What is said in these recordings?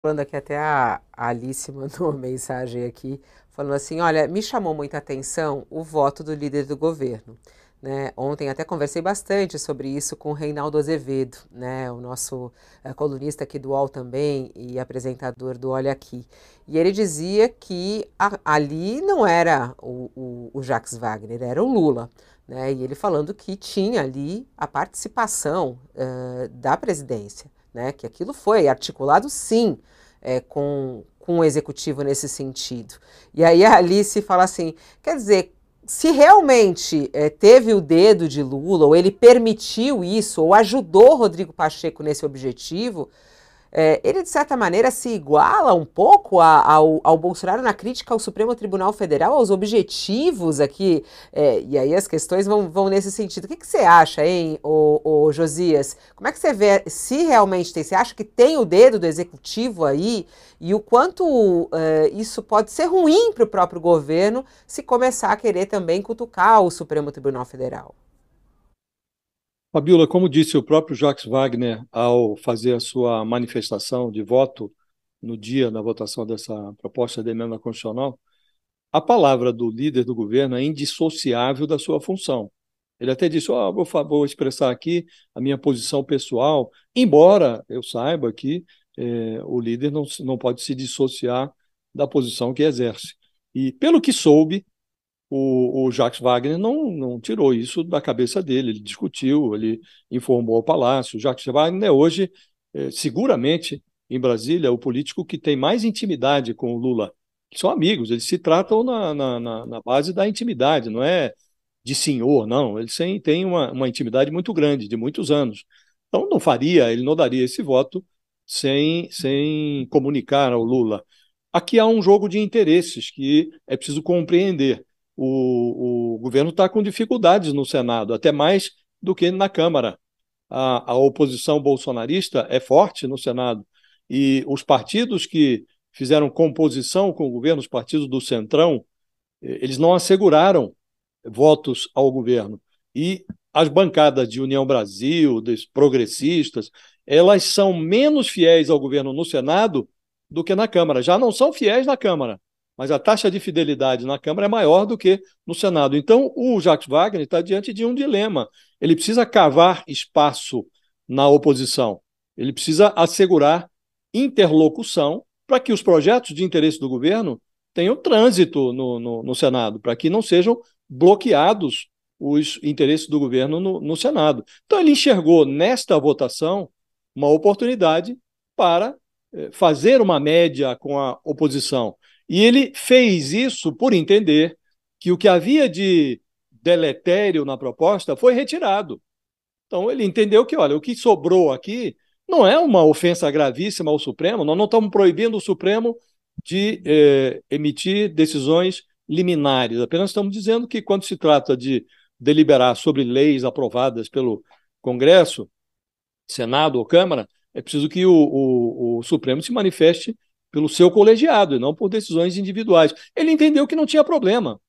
Falando aqui até a Alice mandou uma mensagem aqui, falando assim, olha, me chamou muita atenção o voto do líder do governo, né? Ontem até conversei bastante sobre isso com o Reinaldo Azevedo, né? O nosso colunista aqui do UOL também e apresentador do Olha Aqui. E ele dizia que ali não era o Jacques Wagner, era o Lula. Né? E ele falando que tinha ali a participação da presidência, né? Que aquilo foi articulado sim com o executivo nesse sentido. E aí a Alice fala assim, quer dizer, se realmente teve o dedo de Lula, ou ele permitiu isso, ou ajudou Rodrigo Pacheco nesse objetivo, ele, de certa maneira, se iguala um pouco ao Bolsonaro na crítica ao Supremo Tribunal Federal, aos objetivos aqui, e aí as questões vão nesse sentido. O que você acha, hein, ô Josias? Como é que você vê, se realmente tem, você acha que tem o dedo do Executivo aí, e o quanto isso pode ser ruim para o próprio governo se começar a querer também cutucar o Supremo Tribunal Federal? Fabiola, como disse o próprio Jacques Wagner ao fazer a sua manifestação de voto no dia da votação dessa proposta de emenda constitucional, a palavra do líder do governo é indissociável da sua função. Ele até disse: vou expressar aqui a minha posição pessoal, embora eu saiba que o líder não pode se dissociar da posição que exerce. E, pelo que soube, o Jacques Wagner não tirou isso da cabeça dele, ele discutiu, ele informou ao Palácio. O Jacques Wagner é hoje, seguramente, em Brasília, o político que tem mais intimidade com o Lula, que são amigos, eles se tratam na base da intimidade, não é de senhor, não, eles têm uma intimidade muito grande, de muitos anos. Então, ele não daria esse voto sem comunicar ao Lula. Aqui há um jogo de interesses que é preciso compreender. O governo está com dificuldades no Senado, até mais do que na Câmara. A oposição bolsonarista é forte no Senado e os partidos que fizeram composição com o governo, os partidos do Centrão, eles não asseguraram votos ao governo. E as bancadas de União Brasil, dos progressistas, elas são menos fiéis ao governo no Senado do que na Câmara. Já não são fiéis na Câmara, mas a taxa de fidelidade na Câmara é maior do que no Senado. Então, o Jacques Wagner está diante de um dilema. Ele precisa cavar espaço na oposição. Ele precisa assegurar interlocução para que os projetos de interesse do governo tenham trânsito no Senado, para que não sejam bloqueados os interesses do governo no Senado. Então, ele enxergou nesta votação uma oportunidade para fazer uma média com a oposição. E ele fez isso por entender que o que havia de deletério na proposta foi retirado. Então, ele entendeu que, olha, o que sobrou aqui não é uma ofensa gravíssima ao Supremo, nós não estamos proibindo o Supremo de emitir decisões liminares, apenas estamos dizendo que, quando se trata de deliberar sobre leis aprovadas pelo Congresso, Senado ou Câmara, é preciso que o Supremo se manifeste pelo seu colegiado e não por decisões individuais. Ele entendeu que não tinha problema.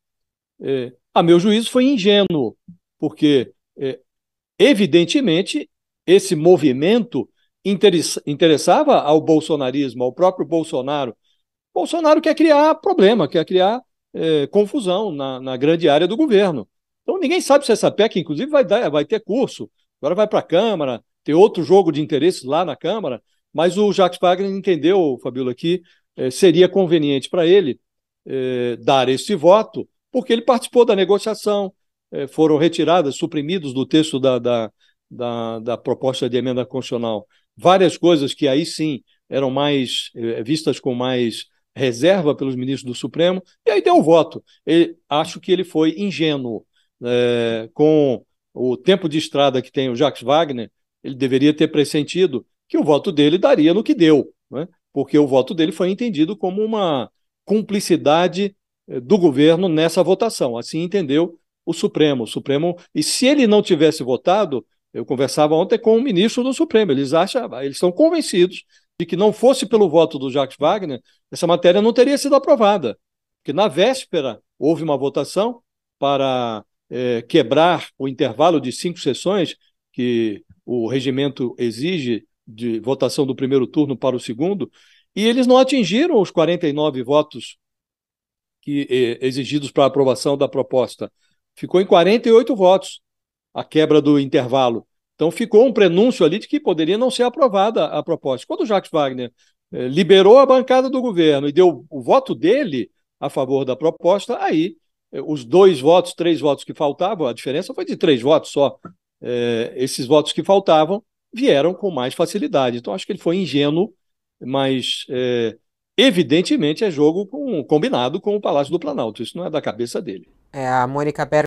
A meu juízo, foi ingênuo, porque, evidentemente, esse movimento interessava ao bolsonarismo, ao próprio Bolsonaro. Bolsonaro quer criar problema, quer criar confusão na grande área do governo. Então, ninguém sabe se essa PEC, inclusive, vai ter curso. Agora vai para a Câmara, tem outro jogo de interesses lá na Câmara, mas o Jacques Wagner entendeu, Fabíola, que seria conveniente para ele dar esse voto, porque ele participou da negociação, foram retiradas, suprimidos do texto da proposta de emenda constitucional várias coisas que aí sim eram mais vistas com mais reserva pelos ministros do Supremo, e aí deu o voto. Acho que ele foi ingênuo. Com o tempo de estrada que tem o Jacques Wagner, ele deveria ter pressentido que o voto dele daria no que deu, né? Porque o voto dele foi entendido como uma cumplicidade do governo nessa votação. Assim entendeu o Supremo. O Supremo, e se ele não tivesse votado, eu conversava ontem com o ministro do Supremo, eles estão convencidos de que, não fosse pelo voto do Jacques Wagner, essa matéria não teria sido aprovada. Porque na véspera houve uma votação para quebrar o intervalo de 5 sessões que o regimento exige de votação do primeiro turno para o segundo, e eles não atingiram os 49 votos exigidos para a aprovação da proposta. Ficou em 48 votos a quebra do intervalo. Então ficou um prenúncio ali de que poderia não ser aprovada a proposta. Quando o Jacques Wagner liberou a bancada do governo e deu o voto dele a favor da proposta, aí os 2 votos, 3 votos que faltavam, a diferença foi de 3 votos só, esses votos que faltavam vieram com mais facilidade. Então acho que ele foi ingênuo, mas evidentemente é jogo combinado com o Palácio do Planalto. Isso não é da cabeça dele. A Mônica Bergamo